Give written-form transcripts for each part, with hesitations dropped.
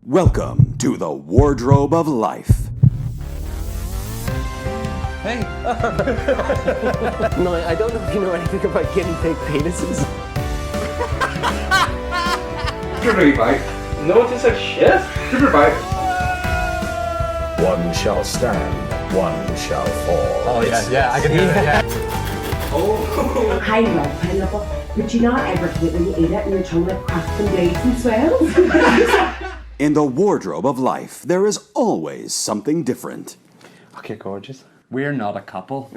Welcome to the Wardrobe of Life. Hey. No, I don't know if you know anything about guinea pig penises. Super bite. No, it's a shit. Super bite. One shall stand, one shall fall. Oh yeah, I can hear it. Yeah. Oh. I love pineapple, but you not ever hate when you eat it and your tongue like cracks and bleeds and swells. In the Wardrobe of Life, there is always something different. Okay, gorgeous. We're not a couple.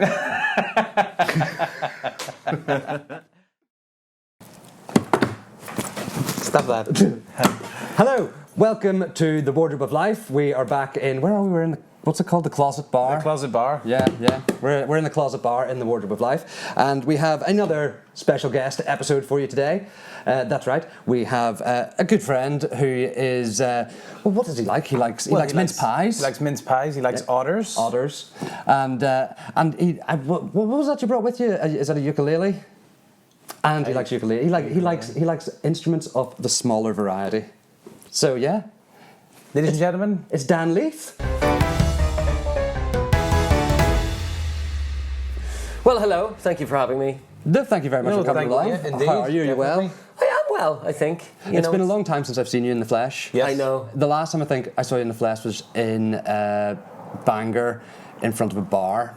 Stop that. Hello, welcome to the Wardrobe of Life. We are back in, where are we? We're in, what's it called? The Closet Bar? The Closet Bar. Yeah. We're in the Closet Bar in the Wardrobe of Life. And we have another special guest episode for you today. That's right. We have a good friend who is, well, what does he like? He likes mince pies. He likes mince pies. He likes otters. Otters. And he, what was that you brought with you? Is that a ukulele? And he likes ukulele. He likes instruments of the smaller variety. So yeah. Ladies and gentlemen, It's Dan Leith. Well, hello. Thank you for having me. No, thank you very much for coming along. Yeah, indeed, How are you? Are you well? definitely. I am well, I think. It's been a long time since I've seen you in the flesh. Yes. I know. The last time I think I saw you in the flesh was in Bangor, in front of a bar.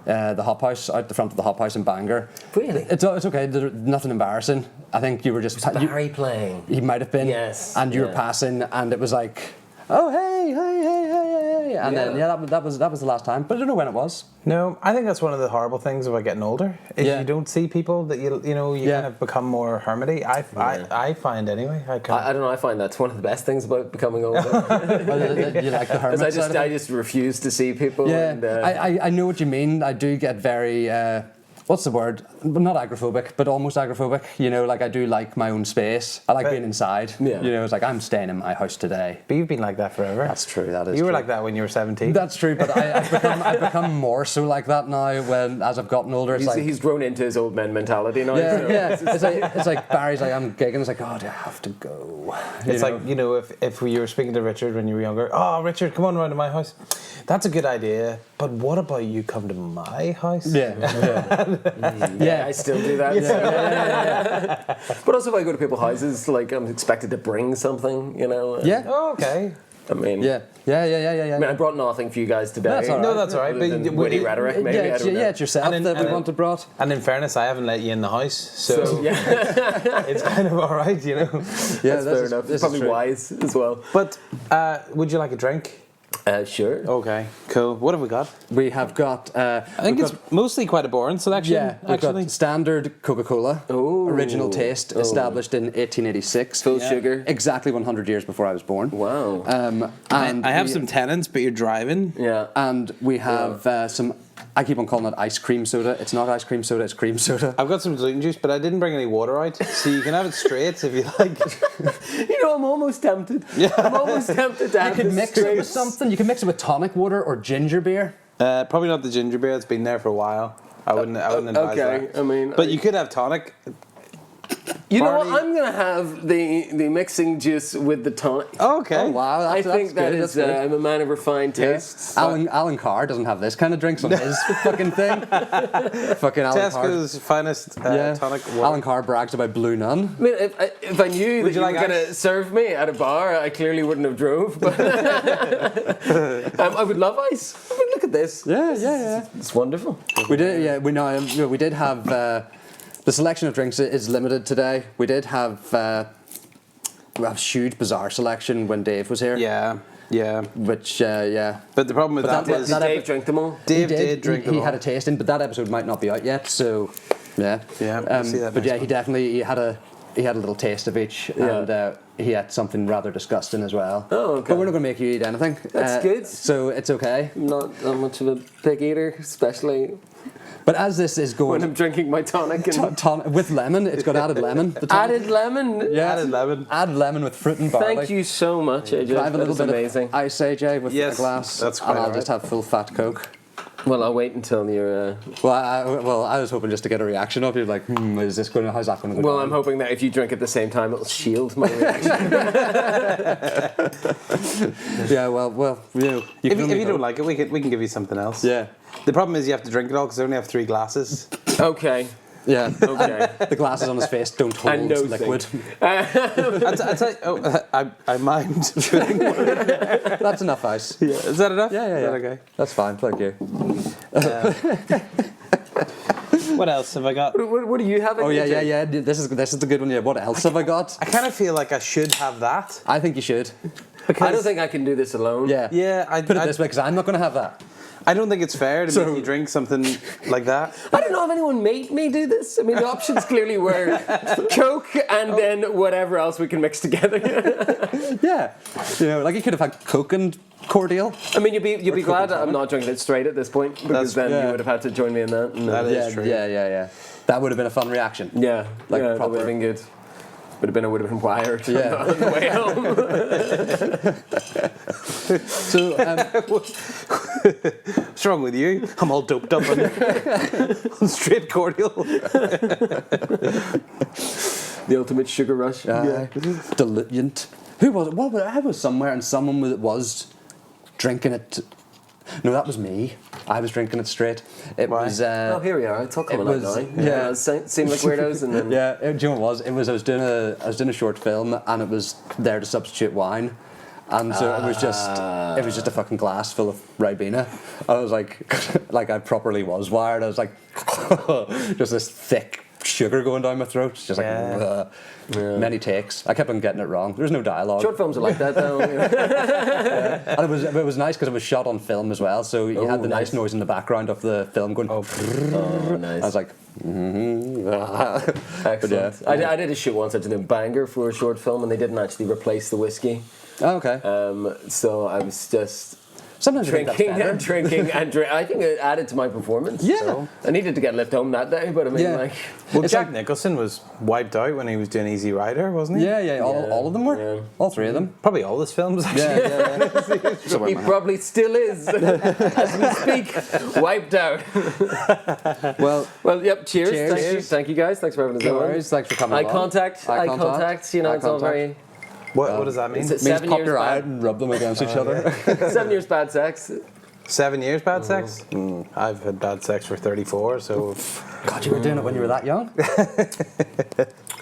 The Hop House, out the front of the Hop House in Bangor. Really? It's okay. There's nothing embarrassing. I think you were just... Barry playing. He might have been. Yes, And you were yeah. passing, and it was like, oh, hey. And then, that was the last time. But I don't know when it was. No, I think that's one of the horrible things about getting older. Is Yeah. you don't see people that you Yeah. kind of become more hermity. I find anyway. I don't know, I find that's one of the best things about becoming older. You like the hermit Because side of it? I just refuse to see people. Yeah, And, I know what you mean. I do get very, what's the word? Not agoraphobic, but almost agoraphobic. You know, like I do like my own space. I like being inside. Yeah. You know, it's like I'm staying in my house today. But you've been like that forever. That's true. That is. You were true. like that when you were 17. That's true, but I've become more so like that now. As I've gotten older, it's he's grown into his old man mentality now. so- It's like Barry's like I'm gigging. It's like, oh, do I have to go? It's like, if you were speaking to Richard when you were younger, oh, Richard, come on round to my house. That's a good idea, but what about you come to my house? Yeah. I still do that. But also, if I go to people's houses, like I'm expected to bring something, you know. Yeah. Oh, okay. I mean, Yeah. I mean, I brought nothing for you guys today. That's all right. No, that's all right. Other than witty rhetoric, maybe. I don't know. It's yourself that we want to brought. And in fairness, I haven't let you in the house, so Yeah, it's kind of all right, you know. Yeah, that's fair enough. It's probably wise as well. But would you like a drink? Sure. Okay, cool. What have we got? We have got. I think it's mostly quite a boring selection, We've actually. got standard Coca-Cola, Ooh. original taste, established in 1886. Full sugar. Exactly 100 years before I was born. Wow. And I have we- some tenants, but you're driving. Yeah. And we have some. I keep on calling it ice cream soda. It's not ice cream soda. It's cream soda. I've got some gluten juice, but I didn't bring any water out, so you can have it straight if you like. You know, I'm almost tempted. Yeah. I'm almost tempted to You have could this mix straight. it with something. You can mix it with tonic water or ginger beer. Probably not the ginger beer. It's been there for a while. I wouldn't advise Okay, that. I mean, But you could have tonic. you know what? party- I'm gonna have the mixing juice with the tonic. Oh, okay. Oh wow! I That's, think that good, is. that's good. I'm a man of refined tastes. Alan Carr doesn't have this kind of drinks on his fucking thing. Fucking Alan Carr. Tesco's finest tonic water. Alan Carr brags about Blue Nun. I mean, if I knew that you you like were going ice? to serve me at a bar, I clearly wouldn't have drove. But I would love ice. I mean, look at this. Yeah. It's wonderful. We did. Yeah, we know. We did have. The selection of drinks is limited today. We did have a huge, bizarre selection when Dave was here. Yeah. Which, yeah. But the problem with But that was Did Dave drink them all? Dave He did drink them He all. had a tasting, but that episode might not be out yet. So, yeah. Yeah, we'll see that But next yeah, one. he definitely had a little taste of each, and he had something rather disgusting as well. Oh, okay. But we're not going to make you eat anything. That's good. So it's okay. I'm not that much of a pig eater, especially But as this is when going I'm drinking my tonic and with lemon, it's got added lemon. The tonic- added lemon. Yeah, Added lemon. Add lemon with fruit and barley. Thank you so much, AJ. Can I have a That little was bit amazing. of ice, AJ, with Yes, a glass? that's quite and I'll alright. just have full fat Coke. Well, I'll wait until you're... Well, I was hoping just to get a reaction of you, like, how's that going to go Well, down? I'm hoping that if you drink at the same time, it'll shield my reaction. Yeah, well, you If you don't like it, we can give you something else. Yeah. The problem is you have to drink it all because I only have 3 glasses. Okay. Yeah. Okay. The glasses on his face don't hold And nosing. liquid. I'd say, I mind putting one in there. That's enough ice. Yeah. Is that enough? Yeah. Is that okay? That's fine, thank you. What else have I got? What do you have? Oh, yeah. This is the good one, yeah. What else have I got? I kind of feel like I should have that. I think you should. I don't think I can do this alone. Yeah. Yeah, Put it this way, because I'm not going to have that. I don't think it's fair to make you drink something like that. I don't know if anyone made me do this. I mean, the options clearly were Coke and then whatever else we can mix together. Yeah. Like you could have had Coke and cordial. I mean, you'd be glad that I'm not drinking it straight at this point, because then yeah. you would have had to join me in that. And, That is Yeah, true. yeah. That would have been a fun reaction. yeah, Like that proper- would have been good. Would have been wired Yeah. on the way home. So, What's wrong with you? I'm all doped up on straight cordial. The ultimate sugar rush. diluent. Who was it? I was somewhere and someone was drinking it. No, that was me. I was drinking it straight. It Why? was. Oh, here we are. It's all coming was- out now. yeah. Seemed like weirdos, and then Yeah, do you know what it was? I was doing a short film and it was there to substitute wine. And so it was just a fucking glass full of Ribena. I was like I properly was wired. I was like, just this thick sugar going down my throat. Just like, Yeah. many takes. I kept on getting it wrong. There's no dialogue. short films are like that, though. And it was nice because it was shot on film as well. So you had the nice noise in the background of the film going. Oh, nice. I was like, Excellent. But yeah. I did a shoot once. I did a banger for a short film, and they didn't actually replace the whiskey. oh, okay. So I was just Sometimes I think that's drinking better. and drinking and I think it added to my performance. Yeah. So I needed to get left home that day, but I mean, Yeah. like, Well, It's Jack like- Nicholson was wiped out when he was doing Easy Rider, wasn't he? Yeah. All of them were. Yeah. All 3 of them. Probably all his films, actually. Yeah. he probably still is as we speak, wiped out. Well, Yep. Cheers. Cheers. Thank you guys. Thanks for having us no on. worries. Thanks for coming Eye along. contact. Eye contact. You know, Eye it's all contact. very. What does that mean? Is it Means 7 pop years your eye bad? and rub them against each other. 7 years bad sex. 7 years bad sex? I've had bad sex for 34, so... God, you were doing it when you were that young.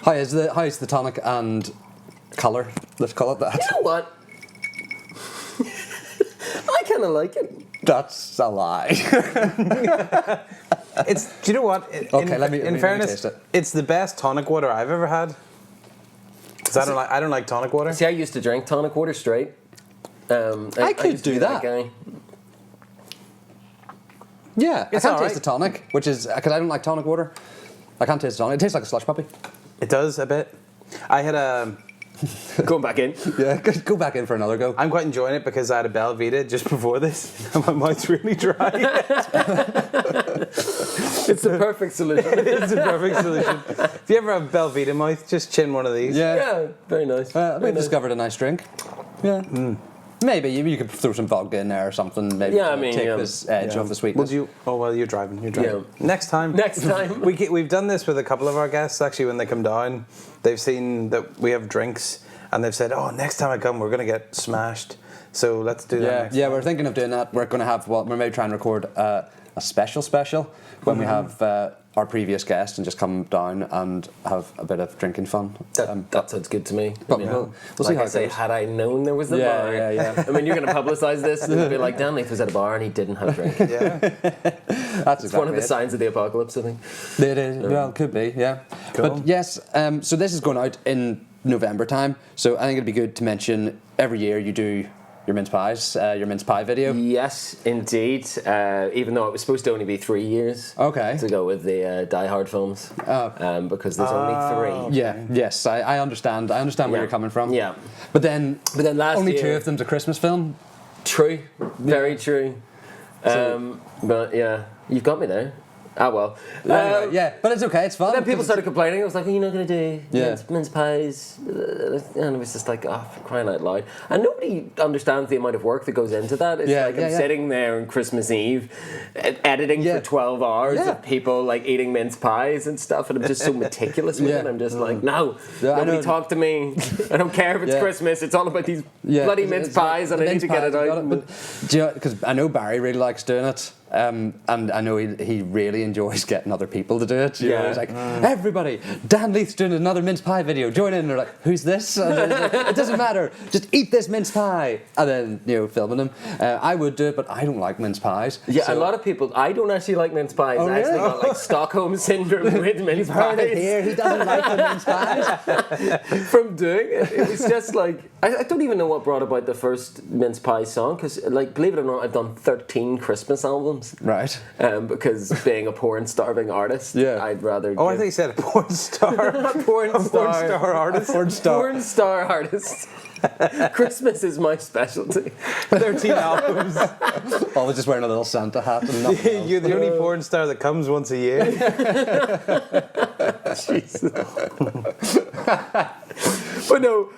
How is the tonic and colour? Let's call it that. You know what? I kind of like it. That's a lie. It's, do you know what? Okay, let me fairness, taste it. it's the best tonic water I've ever had. Because I don't like tonic water. See, I used to drink tonic water straight. I could used to do be that. guy. Yeah, It's I can't all taste right. the tonic, which is because I don't like tonic water. I can't taste the tonic. It tastes like a slush puppy. It does a bit. I had a... Going back in. Yeah, go back in for another go. I'm quite enjoying it because I had a Belvita just before this, and my mouth's really dry. It's the perfect solution. It's a perfect solution. If you ever have Belvita mouth, just chin one of these. Yeah, very nice. Very We've nice. discovered a nice drink. Yeah. Maybe you could throw some vodka in there or something. Maybe Yeah, to I mean, take yeah. this edge off the Well, sweetness. you're driving. You're driving. Yeah. Next time. Next time. We've done this with a couple of our guests, actually, when they come down. They've seen that we have drinks, and they've said, oh, next time I come, we're going to get smashed. So let's do that next Yeah, time. we're thinking of doing that. We're going to have, we're maybe trying to record a special when we have our previous guest and just come down and have a bit of drinking fun. That sounds good to me. But we'll see Like how I it say, goes. had I known there was a Yeah, bar. yeah. I mean, you're going to publicise this and it'll be like, Dan Leith was at a bar and he didn't have a drink. Yeah. That's It's one of the it. signs of the apocalypse, I think. It is. Well, could be, yeah. Cool. But yes, so this is going out in November time. So I think it'd be good to mention every year you do your mince pies, your mince pie video. Yes, indeed. Even though it was supposed to only be 3 years. Okay. To go with the Die Hard films. Because there's only 3. Yeah. Yes, I understand. I understand where you're coming from. Yeah. But then last only year, 2 of them's a Christmas film. True. Very true. But yeah, you've got me there. Ah, well. Anyway, yeah, but it's okay. It's fun. Then people started complaining. I was like, "Are you not going to do Yeah. mince pies?" And it was just like, "Oh, for crying out loud!" And nobody understands the amount of work that goes into that. It's Yeah, like yeah, I'm yeah. sitting there on Christmas Eve, editing Yeah. for 12 hours Yeah. of people like eating mince pies and stuff, and I'm just so meticulous with Yeah. it. I'm just like, "No, Yeah, I nobody know. talk to me. I don't care if it's Yeah. Christmas. It's all about these Yeah, bloody it's- mince it's like pies, and the I need mince to get pies, it you out." got it. But do you know, because I know Barry really likes doing it, and I know he really enjoys getting other people to do it. You know, Yeah. he's like, everybody, Dan Leith's doing another mince pie video. Join in. And they're like, who's this? And they're like, it doesn't matter. Just eat this mince pie. And then filming them. I would do it, but I don't like mince pies. Yeah, so- a lot of people. I don't actually like mince pies. Oh, I actually really? got like Stockholm syndrome with mince You've heard pies. it here. He doesn't like the mince pies. From doing it. It was just like I don't even know what brought about the first mince pie song because, like, believe it or not, I've done 13 Christmas albums. Right. Because being a poor and starving artist, Yeah. I'd rather. Oh, I give- think you said a porn star. porn A porn star artist. Porn star. Porn star artist. Christmas is my specialty. 13 albums. Always just wearing a little Santa hat and nothing else. You're the only porn star that comes once a year. Jesus. But no,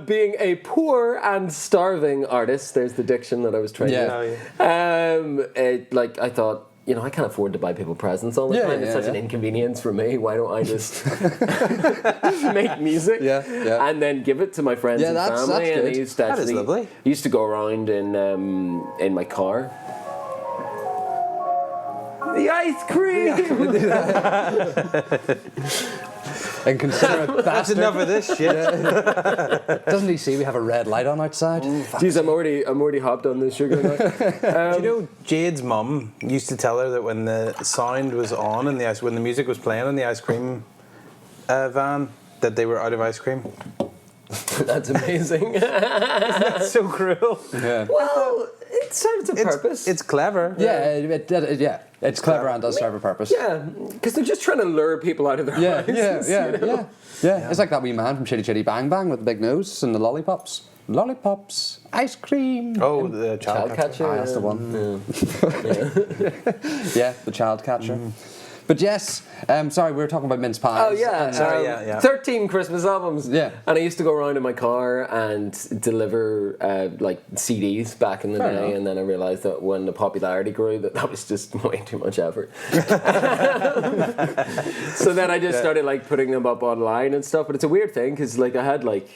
being a poor and starving artist, there's the diction that I was trying Yeah. to. Like I thought, I can't afford to buy people presents all the Yeah, time. It's yeah, such yeah. an inconvenience for me. Why don't I just make music Yeah, yeah. and then give it to my friends Yeah, and that's family? And good. I used to That is actually, lovely. used to go around in my car. The ice cream. And consider it That's bastard. enough of this shit. Doesn't he see we have a red light on outside? Jeez, I'm already hopped on this sugar now. Do you know Jade's mum used to tell her that when the sound was on and when the music was playing in the ice cream van, that they were out of ice cream? That's amazing. That's so cruel. Yeah. Well, it serves a purpose. It's clever. Yeah, it's clever and does serve a purpose. yeah, because they're just trying to lure people out of their Yeah, houses. yeah. It's like that wee man from Chitty Chitty Bang Bang with the big nose and the lollipops. Lollipops, ice cream. Oh, the child Child catcher. catcher. Ah, that's the one. Yeah, the child catcher. But yes, sorry, we were talking about mince pies. Oh yeah, Sorry, yeah. 13 Christmas albums. Yeah. And I used to go around in my car and deliver like CDs back in the Fair day, enough. and then I realised that when the popularity grew, that was just way too much effort. So then I just started like putting them up online and stuff. But it's a weird thing because like I had like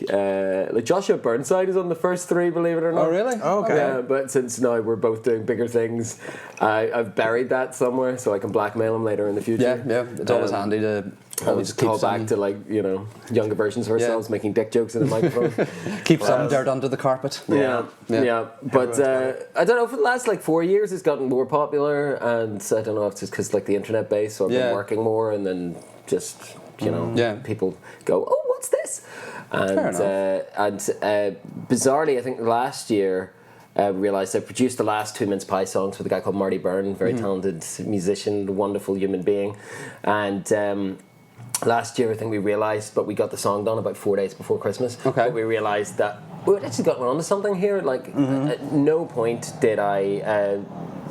Joshua Burnside is on the first 3, believe it or not. Oh really? Oh, okay. Yeah, but since now we're both doing bigger things, I've buried that somewhere so I can blackmail him later in the future. Yeah. It's always handy to I'll always just keep call some, back to like younger versions of ourselves making dick jokes in a microphone. keep some dirt under the carpet. Yeah. But I don't know. For the last like 4 years, it's gotten more popular, and I don't know if it's just because like the internet base, so I've been working more, and then just people go, "Oh, what's this?" And bizarrely, I think last year. Realised I produced the last 2 Mince Pie songs with a guy called Marty Byrne, very talented musician, wonderful human being. And last year I think we realised, but we got the song done about 4 days before Christmas. Okay. But we realised that we'd actually gotten onto something here. Like at no point did I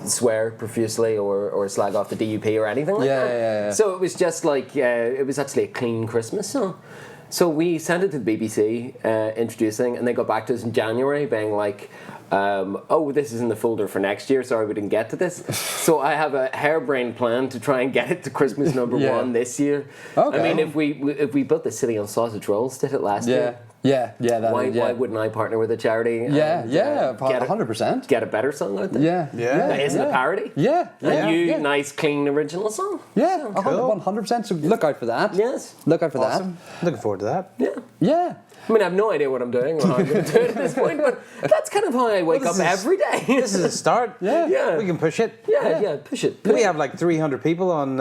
swear profusely or slag off the DUP or anything like that. Yeah. So it was just like, it was actually a clean Christmas song. So we sent it to the BBC, introducing, and they got back to us in January, being like, oh, this is in the folder for next year. Sorry, we didn't get to this. So I have a harebrained plan to try and get it to Christmas number 1 this year. Okay. I mean, if we built the city on sausage rolls, did it last year? Yeah. Why wouldn't I partner with a charity? Yeah, and, 100%. Get a better song out there? Yeah. That isn't a parody? Yeah. Nice, clean, original song? Yeah, 100%. So look out for that. Yes. Look out for Awesome. Looking forward to that. Yeah. that. Yeah. I mean, I have no idea what I'm doing or how I'm going to do it at this point, but that's kind of how I wake up every day. This is a start. Yeah. We can push it. Yeah, push it. We have like 300 people on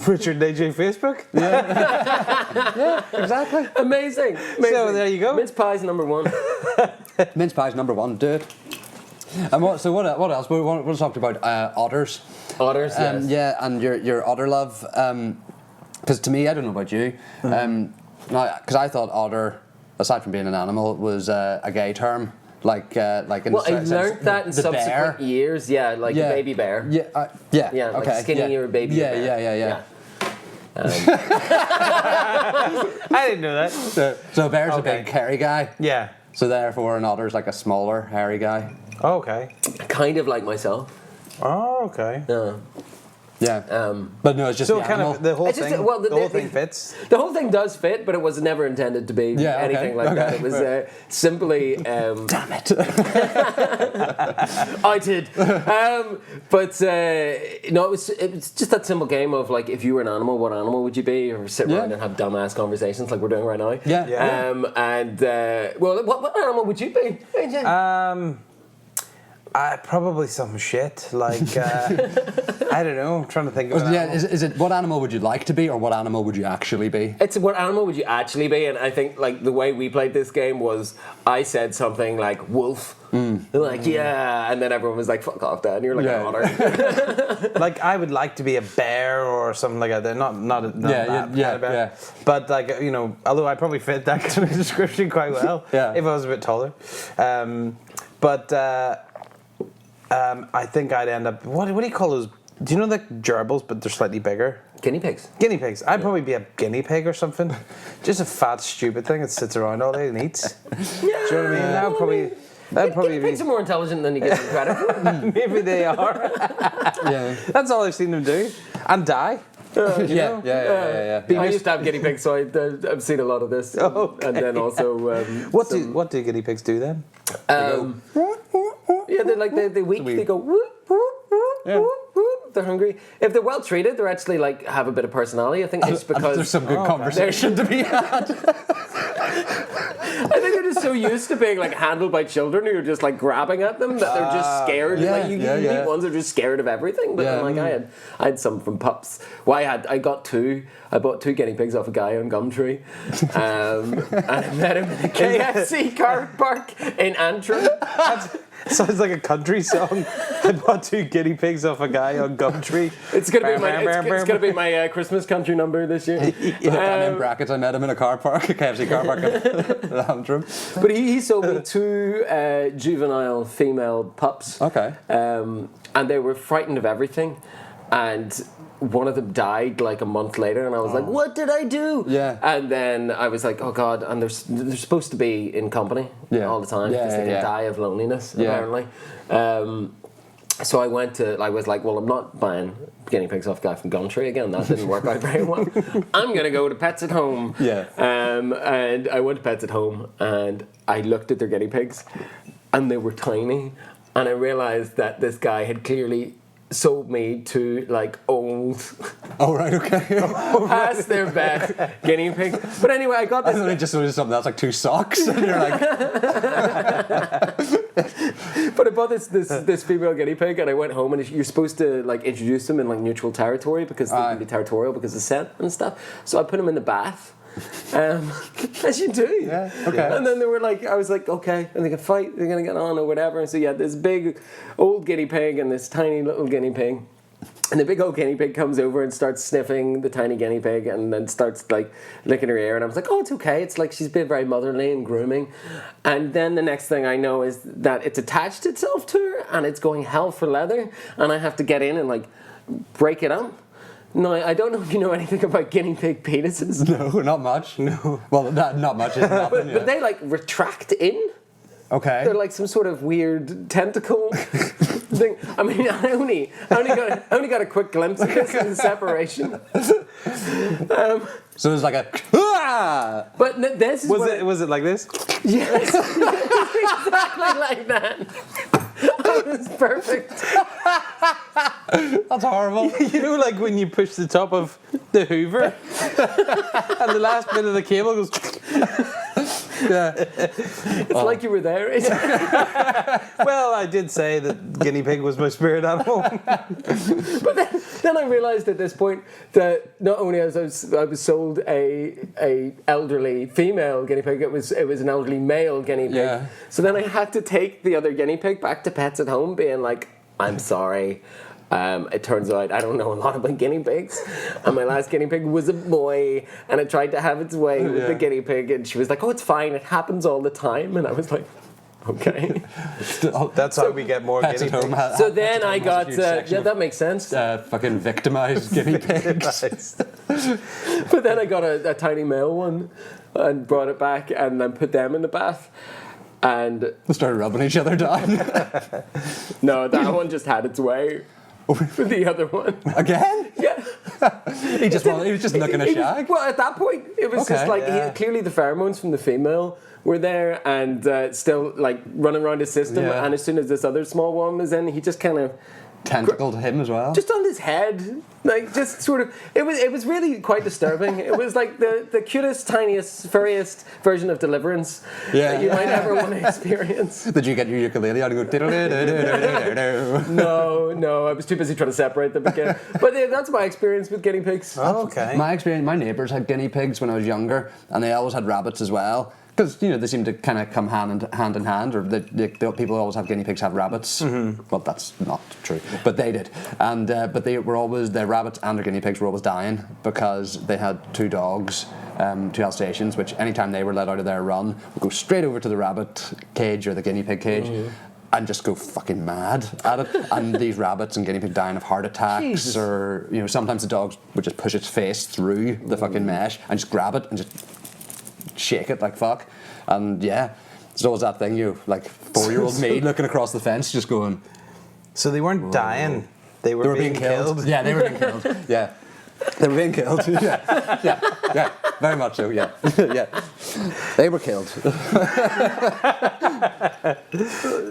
Richard and AJ Facebook. Yeah, exactly. Amazing. So there you go. Mince Pies number 1. Mince Pies number 1, do it. And what else? We want to talk about Otters. Otters, yes. Yeah, and your otter love. Because to me, I don't know about you, because I thought otter, aside from being an animal, was a gay term. like in Well, I sense, learned that in the subsequent bear. years. Yeah, like a baby bear. Yeah, yeah, Yeah, okay, like skinny yeah. or baby Yeah, bear. yeah. I didn't know that. So a bear's a Okay. big hairy guy. Yeah. So therefore, an otter's like a smaller hairy guy. Oh, okay. Kind of like myself. Oh, okay. Yeah. But no, it's just So the kind animal. of the whole It's just- thing. well, the whole thing fits. The whole thing does fit, but it was never intended to be Yeah, okay, anything like that. okay, It was right. simply. Damn it. I did, but no, it was just that simple game of like, if you were an animal, what animal would you be? Or sit Yeah. around and have dumbass conversations like we're doing right now. Yeah. Yeah. Well, what animal would you be? Probably some shit. Like, I don't know. I'm trying to think of an Yeah, animal. is it what animal would you like to be, or what animal would you actually be? It's what animal would you actually be? And I think like the way we played this game was I said something like wolf. They're like, yeah, and then everyone was like, fuck off, Dad. And you're like, Yeah. an otter. Like, I would like to be a bear or something like that. Not Yeah, that kind of bear. yeah. But like, you know, although I probably fit that kind of description quite well. Yeah. If I was a bit taller. I think I'd end up. What do you call those? Do you know the gerbils, but they're slightly bigger? Guinea pigs. Guinea pigs. I'd probably be a guinea pig or something. Just a fat, stupid thing that sits around all day and eats. Do you know what I mean? That'd probably Guinea be. pigs are more intelligent than you give them credit for. Maybe they are. Yeah. That's all I've seen them do. And die. Yeah. I used to have guinea pigs, so I've seen a lot of this. Okay. And then also... What do guinea pigs do then? yeah, they're like, they weak, they go... Whoop, whoop, whoop, Yeah. whoop, whoop. They're hungry. If they're well treated, they're actually like have a bit of personality. I think it's because... There's some good conversation to be had. I think they're just so used to being like handled by children who are just like grabbing at them that they're just scared. yeah, Like you yeah. meet ones that are just scared of everything. But Yeah. like I had some from pups. Well, I got two. I bought 2 guinea pigs off a guy on Gumtree, and I met him in a KFC car park in Antrim. Sounds like a country song. I bought 2 guinea pigs off a guy on Gumtree. It's gonna be my Christmas country number this year. And in brackets, I met him in a car park, a KFC car park in Antrim. But he sold me 2 juvenile female pups. Okay. And they were frightened of everything. And one of them died like a month later, and I was like, what did I do? Yeah. And then I was like, oh God, and they're supposed to be in company all the time because they can die of loneliness, apparently. So I was like, well, I'm not buying guinea pigs off a guy from Gumtree again. That didn't work out very well. I'm going to go to Pets at Home. Yeah. And I went to Pets at Home, and I looked at their guinea pigs, and they were tiny. And I realized that this guy had clearly sold me to like old, Oh, right, okay. past their best guinea pig. But anyway, I got I this. thought it just was something that's like 2 socks, and you're like, But I bought this female guinea pig, and I went home, and you're supposed to like introduce them in like neutral territory because they can be territorial because of scent and stuff. So I put them in the bath. As you do. Yeah, okay. And then they were like, I was like, okay, and they can fight, they're gonna get on or whatever. And so you had this big old guinea pig and this tiny little guinea pig. And the big old guinea pig comes over and starts sniffing the tiny guinea pig and then starts like licking her ear. And I was like, oh, it's okay. It's like she's been very motherly and grooming. And then the next thing I know is that it's attached itself to her and it's going hell for leather. And I have to get in and like break it up. No, I don't know if you know anything about guinea pig penises. no, not much. No. Well, not much is nothing, But they like retract in. Okay. They're like some sort of weird tentacle thing. I mean, I only got a quick glimpse of this in the separation. So there's like a, ah! But this is Was it like this? Yes, exactly like that. That was perfect. That's horrible. You know, like when you push the top of the Hoover, and the last bit of the cable goes. Yeah. It's like you were there. Well, I did say that guinea pig was my spirit animal. But then I realised at this point that not only I was sold a elderly female guinea pig, it was an elderly male guinea pig. Yeah. So then I had to take the other guinea pig back to Pets at Home, being like, I'm sorry. It turns out I don't know a lot about guinea pigs, and my last guinea pig was a boy, and it tried to have its way with the guinea pig, and she was like, "Oh, it's fine. It happens all the time," and I was like, Okay. That's how we get more Pets guinea at home. pigs. So then I Has a got, huge section yeah, of, that makes sense. fucking victimized guinea pigs. But then I got a tiny male one and brought it back and then put them in the bath. And They started rubbing each other down. no, that one just had its way with the other one. Again? Yeah. He was just looking a shag. Well, at that point, it was just Okay, like yeah. clearly the pheromones from the female were there and still like running around his system. Yeah. And as soon as this other small one was in, he just kind of Tentacled him as well. just on his head, like just sort of. It was really quite disturbing. It was like the cutest, tiniest, furriest version of Deliverance that you might ever want to experience. Did you get your ukulele out and go diddle-diddle-diddle-diddle-diddle? No, I was too busy trying to separate them again. But that's my experience with guinea pigs. Oh, okay. My neighbours had guinea pigs when I was younger, and they always had rabbits as well. Because they seem to kind of come hand in hand, or the people who always have guinea pigs have rabbits. Mm-hmm. Well, that's not true, but they did, and but they were always their rabbits and their guinea pigs were always dying because they had two dogs, two Alsatians, which anytime they were let out of their run would go straight over to the rabbit cage or the guinea pig cage. Mm-hmm. And just go fucking mad at it. And these rabbits and guinea pig dying of heart attacks, Jesus. Or sometimes the dogs would just push its face through the fucking mesh and just grab it and just shake it like fuck. And yeah, there's always that thing, like 4-year-old me looking across the fence just going. So they weren't dying, they were being killed. Yeah, they were being killed. Yeah. They were being killed. Yeah, very much so, yeah. Yeah. They were killed.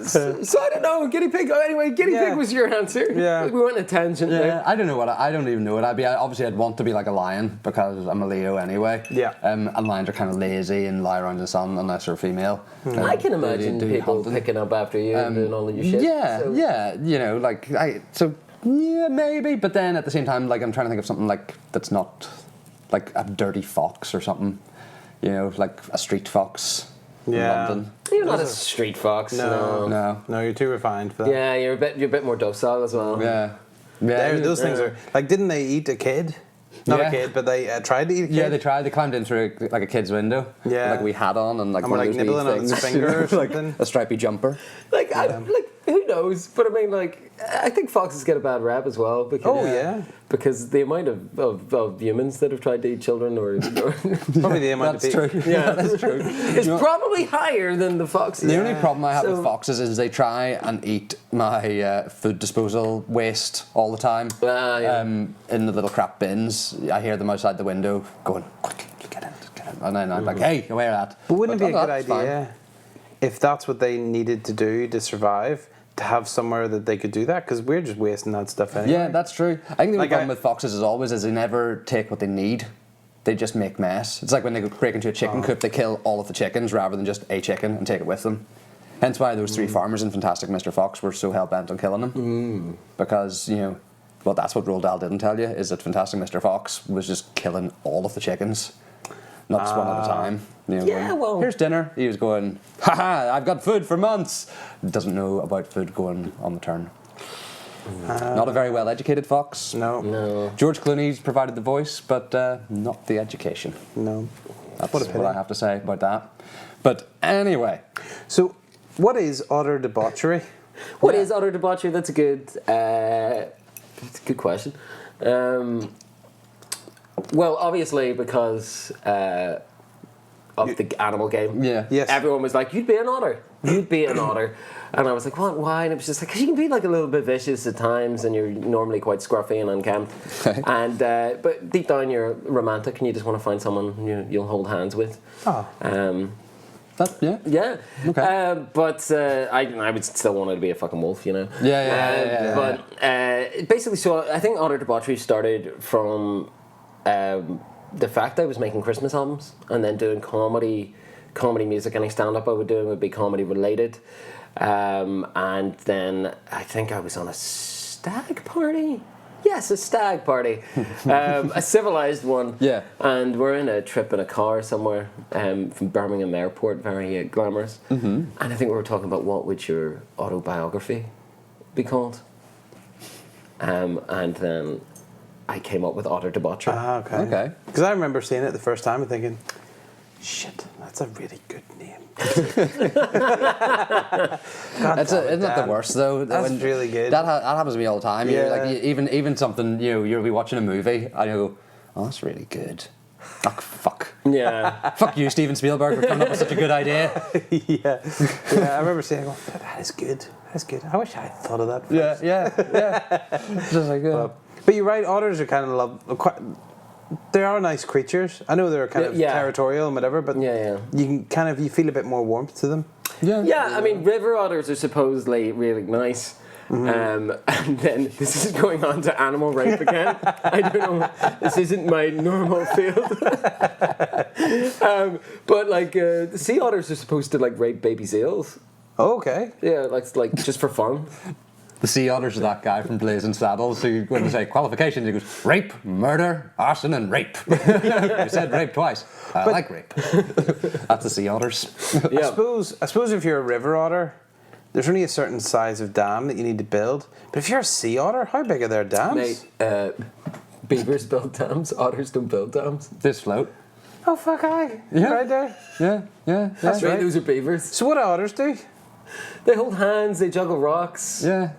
So I don't know, guinea pig. Anyway, guinea pig was your answer. Yeah. We went on a tangent there. I don't know I don't even know what I'd be. Obviously, I'd want to be like a lion because I'm a Leo anyway. Yeah. And lions are kind of lazy and lie around in the sun unless they're female. I can imagine do people hunting. picking up after you and doing all of your shit. Yeah, so. yeah. Yeah, maybe. But then at the same time, like I'm trying to think of something like that's not like a dirty fox or something. Like a street fox in London. You're not a street fox. No. No, you're too refined for that. Yeah, you're a bit more docile as well. Yeah. Those things are like. Didn't they eat a kid? Not Yeah. a kid, but they tried to eat a kid. Yeah, they tried. They climbed in through like a kid's window. Yeah. With, like a wee hat on and like And one were, of like, those wee nibbling on its things, finger or like something. a stripy jumper. Like who knows? But I mean, like I think foxes get a bad rap as well because because the amount of humans that have tried to eat children or Probably the amount That's of true. people. Yeah, that's true. it's probably higher than the foxes. The only problem I have So- with foxes is they try and eat my food disposal waste all the time. Yeah. In the little crap bins. I hear them outside the window going, quick, get in. And then I'm like, hey, away with that. But wouldn't it be a good that's fine. idea if that's what they needed to do to survive, to have somewhere that they could do that? Because we're just wasting that stuff anyway. Yeah, that's true. I think the only Like problem with foxes is they never take what they need. They just make mess. It's like when they break into a chicken coop, they kill all of the chickens rather than just a chicken and take it with them. Hence why those three farmers in Fantastic Mr. Fox were so hell-bent on killing them. Because, well, that's what Roald Dahl didn't tell you, is that Fantastic Mr. Fox was just killing all of the chickens. Not just one at a time. well- here's dinner. He was going, haha, I've got food for months. Doesn't know about food going on the turn. Not a very well-educated fox. No. George Clooney's provided the voice, but not the education. No. That's what I have to say about that. But anyway. So, what is utter debauchery? What is utter debauchery? That's a good question. Well, obviously because of the animal game. Yeah. Yes. Everyone was like, "You'd be an otter. You'd be an otter," and I was like, "What? Why?" And it was just like, "Cause you can be like a little bit vicious at times, and you're normally quite scruffy and unkempt. Okay. And but deep down, you're romantic, and you just want to find someone you'll hold hands with." Oh. Yeah. Okay. But I would still want it to be a fucking wolf, Yeah. But basically, so I think utter debauchery started from the fact I was making Christmas albums and then doing comedy music. Any stand-up I would do would be comedy related. And then I think I was on a stag party. Yes, a stag party. A civilized one. Yeah. And we're in a trip in a car somewhere from Birmingham Airport, very glamorous. Mm-hmm. And I think we were talking about what would your autobiography be called. And then I came up with utter debauchery. Ah, okay. Okay. Because I remember seeing it the first time and thinking, Shit, that's a really good name. Isn't that the worst though? That's really good. That happens to me all the time. Yeah. Like even something you'll be watching a movie and you go, oh, that's really good. Oh, fuck. Yeah. Fuck you, Steven Spielberg, for coming up with such a good idea. yeah, I remember saying, oh, that is good. That's good. I wish I had thought of that first. Yeah. Just like But you're right, otters are kind of they are nice creatures. I know they're kind of territorial and whatever, but you can you feel a bit more warmth to them. Yeah, I mean, river otters are supposedly really nice. And then this is going on to animal rape again. I don't know. This isn't my normal field. But like the sea otters are supposed to like rape baby seals. Oh, okay. Yeah, like just for fun. The sea otters are that guy from Blazing Saddles who, when they say qualifications, he goes rape, murder, arson, and rape. You said rape twice. I like rape. That's the sea otters. Yeah. I suppose if you're a river otter, there's only a certain size of dam that you need to build. But if you're a sea otter, how big are their dams? Mate, beavers build dams. Otters don't build dams. This float. Oh, fuck, aye. Yeah. Right there. Yeah. That's right. Those are beavers. So what do otters do? They hold hands. They juggle rocks. Yeah.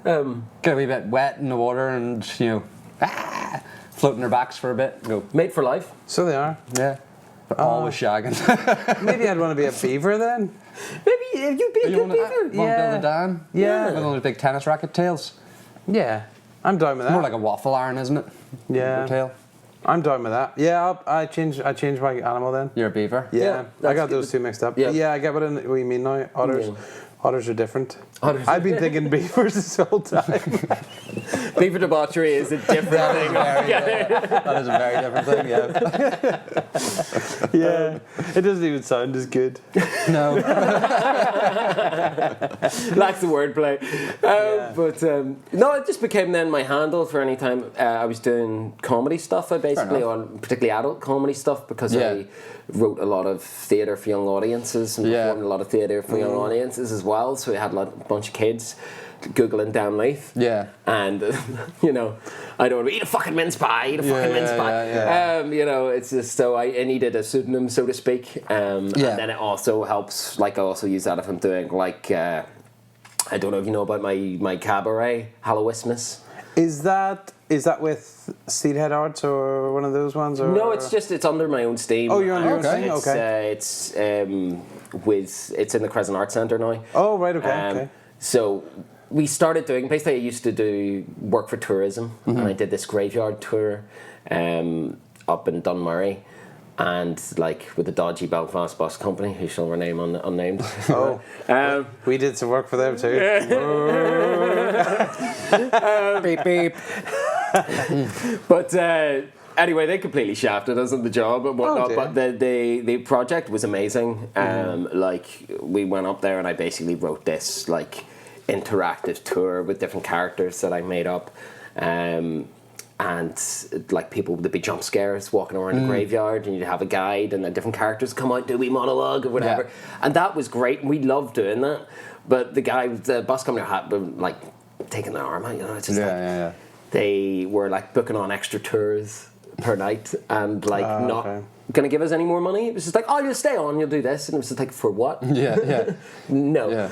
Get a wee bit wet in the water and, floating their backs for a bit. Go. Made for life. So they are. Yeah. They're always shagging. Maybe I'd want to be a beaver then. Maybe you'd be a good beaver. Want to build a dam? Yeah. With one of those big tennis racket tails. Yeah. I'm down with that. More like a waffle iron, isn't it? Yeah. Your tail. I'm down with that. Yeah, I change my animal then. You're a beaver. Yeah, Yeah, I got those two mixed up. Yeah. Yeah, I get what you mean now. Otters. Yeah. Otters are different. Otters I've been thinking beavers this whole time. Beaver debauchery is a different thing. That is a very different thing, yeah. Yeah, it doesn't even sound as good. No. Lacks the wordplay. But no, it just became then my handle for any time I was doing comedy stuff. I basically on particularly adult comedy stuff because I wrote a lot of theatre for young audiences and performed a lot of theatre for young audiences as well. So we had a bunch of kids Googling Dan Leith. Yeah. And, I don't want to eat a fucking mince pie, mince pie. Yeah. It's just so I needed a pseudonym, so to speak. And then it also helps, I also use that if I'm doing, I don't know if you know about my cabaret, Hallow'istmas. Is that with Steelhead Arts or one of those ones? Or? No, it's under my own steam. Oh, you're under your own steam? Okay. It's in the Crescent Arts Centre now. Oh, right, okay. So we started doing, basically I used to do work for tourism, and I did this graveyard tour up in Dunmurry, and with the dodgy Belfast bus company, who shall remain unnamed. Oh, we did some work for them too. Beep, beep. But anyway, they completely shafted us on the job and whatnot. But the project was amazing. We went up there and I basically wrote this interactive tour with different characters that I made up. And people, there'd be jump scares walking around the graveyard, and you'd have a guide, and the different characters come out, do a wee monologue or whatever. Yeah. And that was great, and we loved doing that. But the bus company had taking their arm out, it's just they were booking on extra tours per night and not going to give us any more money. It was just you'll stay on, you'll do this, and it was just for what? Yeah. No. Yeah.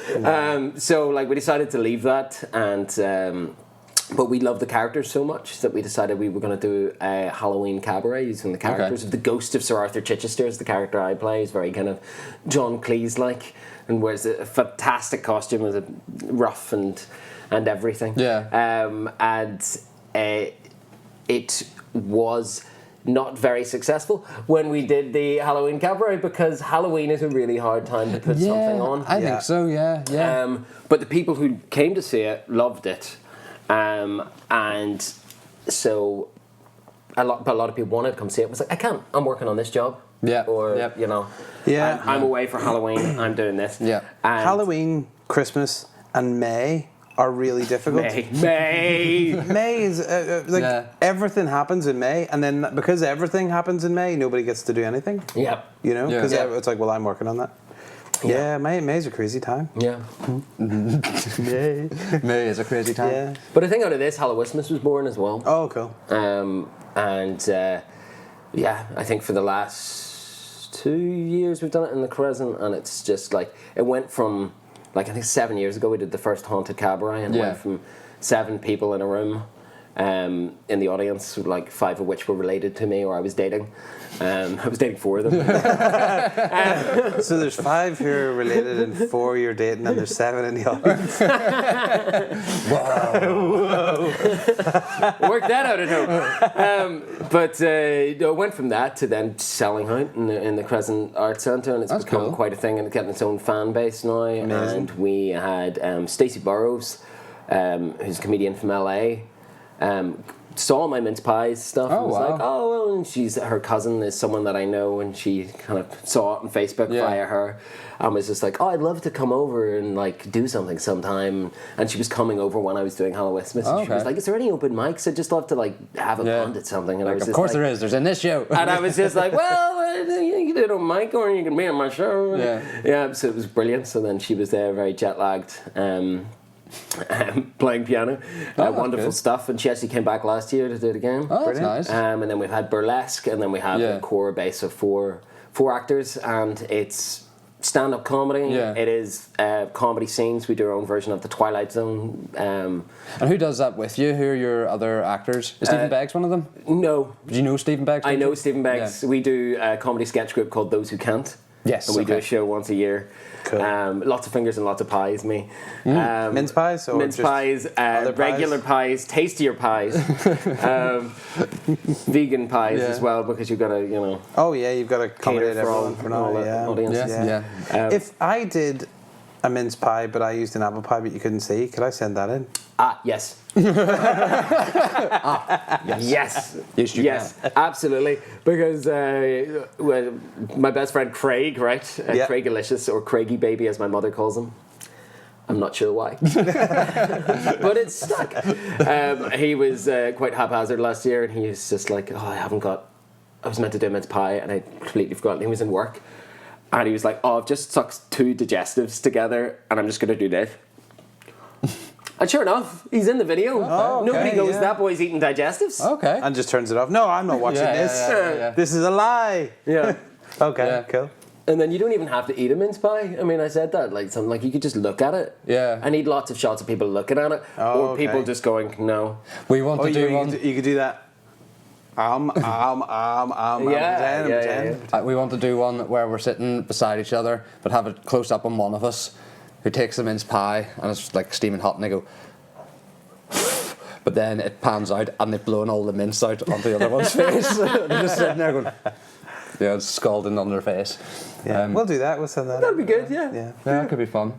So we decided to leave that, and but we loved the characters so much that we decided we were going to do a Halloween cabaret using the characters. The ghost of Sir Arthur Chichester is the character I play. He's very kind of John Cleese-like and wears a fantastic costume with a ruff and everything. Yeah. It was not very successful when we did the Halloween cabaret because Halloween is a really hard time to put something on. I think so, yeah. But the people who came to see it loved it. And so a lot of people wanted to come see it. It was I can't, I'm working on this job. Yeah. Or, I'm away for Halloween, I'm doing this. Yeah. And Halloween, Christmas, and May are really difficult. May is everything happens in May, and then because everything happens in May, nobody gets to do anything. Yeah. Because it's I'm working on that. Yeah, May's a crazy time. Yeah. May is a crazy time. Yeah. But I think out of this, Hallow'istmas was born as well. Oh, cool. I think for the last 2 years we've done it in the Crescent, and it's just like it went from like I think 7 years ago we did the first haunted cabaret, and it went from 7 people in a room. In the audience, like 5 of which were related to me or I was dating. I was dating 4 of them. So there's 5 who are related and 4 you're dating, and there's 7 in the audience. Whoa. Work that out at home. But it went from that to then selling out in the Crescent Arts Centre, and it's become quite a thing, and it's getting its own fan base now. Amazing. And we had Stacey Burrows, who's a comedian from LA. Saw my Mince Pies stuff and was like, oh, well, and her cousin is someone that I know, and she kind of saw it on Facebook via her, and was just like, oh, I'd love to come over and like do something sometime. And she was coming over when I was doing Hallow'istmas, and she was like, is there any open mics? I'd just love to like have a bond at something. And like, I was of just course like, there is. There's in this show. And I was just like, well, you can do it on mic, or you can be on my show. Yeah. So it was brilliant. So then she was there, very jet lagged. Playing piano, wonderful stuff, and she actually came back last year to do it again. Oh, that's nice. And then we've had burlesque, and then we have a core base of four actors, and it's stand-up comedy. It is comedy scenes. We do our own version of the Twilight Zone. And who does that with you? Who are your other actors? Is Stephen Beggs one of them? No. Do you know Stephen Beggs? I know Stephen Beggs. Yeah. We do a comedy sketch group called Those Who Can't. Yes. And we do a show once a year. Cool. Lots of fingers and lots of pies, me. Mince pies? Or mince pies, regular pies, tastier pies, vegan pies as well, because you've got to, you know. Oh yeah, you've got to accommodate everyone for all the audiences. If I did a mince pie, but I used an apple pie, but you couldn't see, could I send that in? Yes. Yes. Yes, absolutely. Because my best friend Craig, right? Craigalicious, or Craigie Baby as my mother calls him. I'm not sure why. But it's stuck. He was quite haphazard last year, and he was just like, I was meant to do a mince pie, and I completely forgot. He was in work. And he was like, I've just sucked 2 digestives together, and I'm just going to do this. And sure enough, he's in the video. Nobody goes, that boy's eating digestives. Okay. And just turns it off. No, I'm not watching this. This is a lie. Yeah. Okay, cool. And then you don't even have to eat a mince pie. I mean, I said that, like, something like you could just look at it. Yeah. I need lots of shots of people looking at it. Or people just going, no. We want to do one. You could do that. We want to do one where we're sitting beside each other, but have it close up on one of us who takes the mince pie, and it's like steaming hot, and they go, but then it pans out and they've blown all the mince out onto the other one's face. They're just sitting there going, it's scalding on their face. Yeah, we'll do that. We'll send that. That'd be good. Yeah, that could be fun.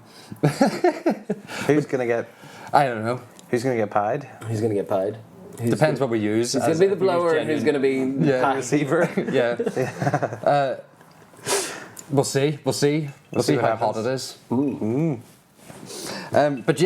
Who's gonna get? I don't know. Who's gonna get pied? Who's gonna get pied? Depends what we use. Who's going to be the blower and who's going to be the receiver? We'll see how hot it is. But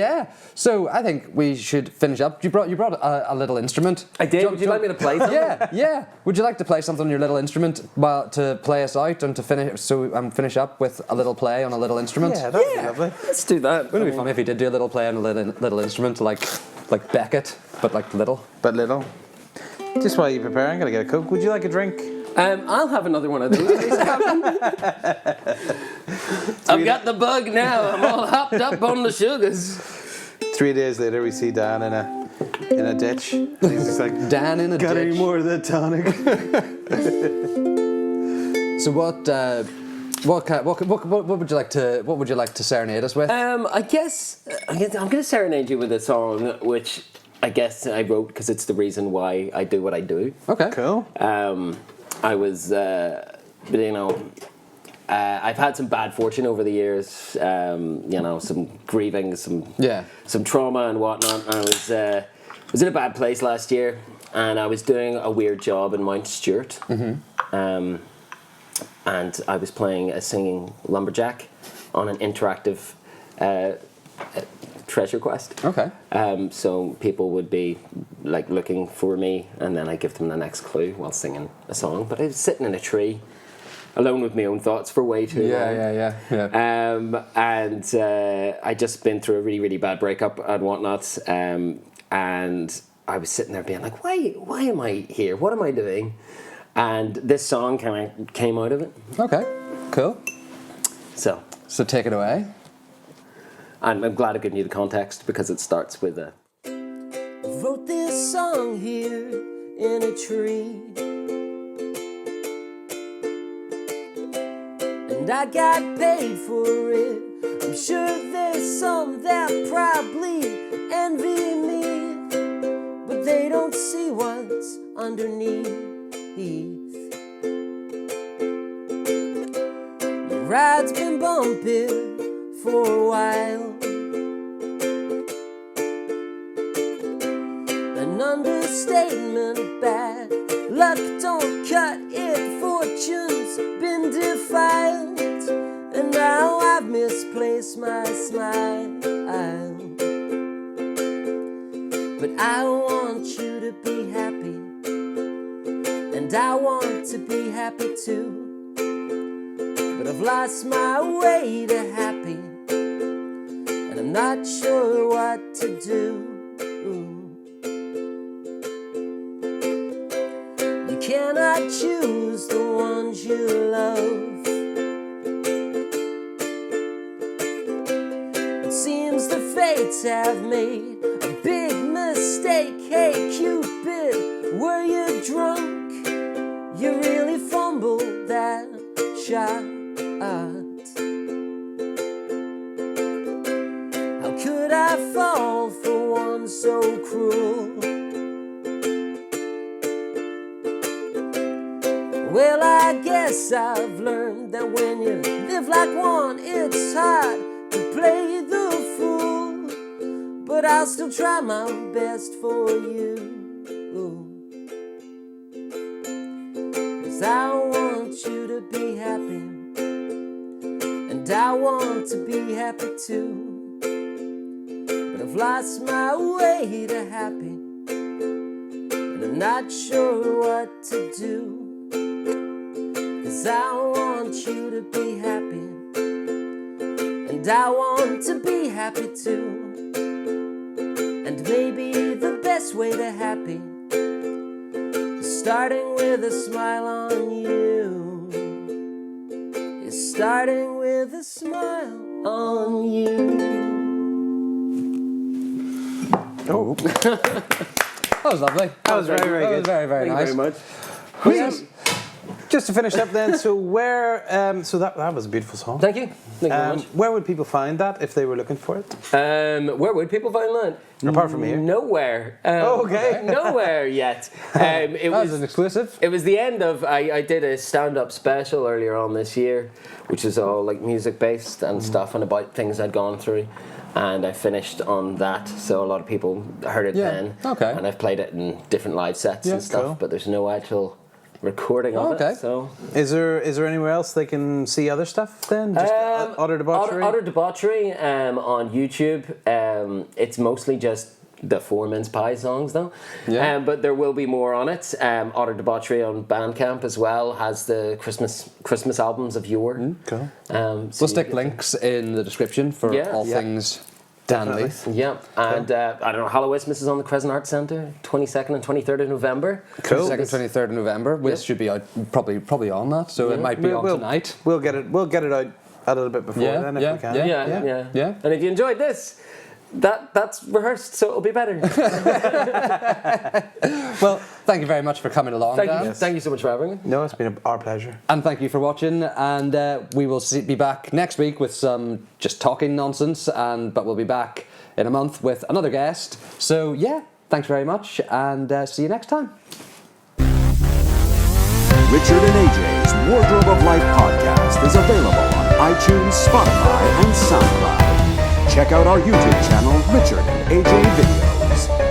so I think we should finish up. You brought a little instrument. I did. Would you like me to play something? Yeah. Would you like to play something on your little instrument to play us out and to finish up with a little play on a little instrument? Yeah, that'd be lovely. Let's do that. Wouldn't it be funny if you did do a little play on a little instrument like Beckett, but like little? But little. Just while you prepare, I'm gonna get a Coke. Would you like a drink? I'll have another one of those. I've got the bug now. I'm all hopped up on the sugars. 3 days later, we see Dan in a ditch. And he's just like, Dan in a ditch. Got any more of that tonic? So what would you like to serenade us with? I guess I'm going to serenade you with a song which I guess I wrote because it's the reason why I do what I do. Okay, cool. I was, I've had some bad fortune over the years. Some grieving, some trauma and whatnot. I was in a bad place last year, and I was doing a weird job in Mount Stewart. And I was playing a singing lumberjack on an interactive treasure quest. Okay. So people would be like looking for me, and then I give them the next clue while singing a song. But I was sitting in a tree, alone with my own thoughts for way too long. And I just been through a really, really bad breakup and whatnot. And I was sitting there being like, why am I here? What am I doing? And this song kind of came out of it. Okay, cool. So take it away. I'm glad I gave you the context because it starts with a... Wrote this song here in a tree, and I got paid for it. I'm sure there's some that probably envy me, but they don't see what's underneath. The ride's been bumping for a while. An understatement, bad luck don't cut it. Fortune's been defiled, and now I've misplaced my smile. But I want you to be happy, and I want to be happy too. But I've lost my way to happy, and I'm not sure what to do. You cannot choose the ones you love. It seems the fates have made a big mistake. Hey Cupid, were you drunk? You really fumbled that shot. How could I fall for one so cruel? Well, I guess I've learned that when you live like one, it's hard to play the fool. But I'll still try my best for you, 'cause I want you to be happy, and I want to be happy too. But I've lost my way to happy, and I'm not sure what to do. 'Cause I want you to be happy, and I want to be happy too. And maybe the best way to happy is starting with a smile on you. Is starting with a smile on you. Oh. That was lovely. That was very, very That was good. very, very Thank nice. you very much. Just to finish up then, so where, so that was a beautiful song. Thank you. Thank you very much. Where would people find that if they were looking for it? Where would people find that? Apart from here? Nowhere. Oh, okay. Nowhere yet. It That was an exclusive. It was the end of, I did a stand-up special earlier on this year, which is all like music-based and stuff and about things I'd gone through. And I finished on that, so a lot of people heard it Yeah, then. okay. And I've played it in different live sets Yeah, and stuff, cool. but there's no actual recording of Okay. it. So Is there anywhere else they can see other stuff then? Just Otter Debauchery? Otter Debauchery on YouTube. It's mostly just the 4 Mince Pie songs though. Yeah. But there will be more on it. Otter Debauchery on Bandcamp as well has the Christmas albums of yore. Cool. So We'll stick links in the description for Yeah. all Yeah. things Dan Definitely. Leith. Yeah, and I don't know, Hallow'istmas is on the Crescent Arts Centre, 22nd and 23rd of November. Cool. 22nd, 23rd of November. Which should be out probably on that, so it might be on tonight. We'll get it out a little bit before then if we can. Yeah. And if you enjoyed this, that's rehearsed, so it'll be better. Well, thank you very much for coming along, Dan. Thank you so much for having me. No, it's been our pleasure. And thank you for watching. And we will be back next week with some just talking nonsense. But we'll be back in a month with another guest. So yeah, thanks very much, and see you next time. Richard and AJ's Wardrobe of Life podcast is available on iTunes, Spotify, and SoundCloud. Check out our YouTube channel, Richard and AJ Videos.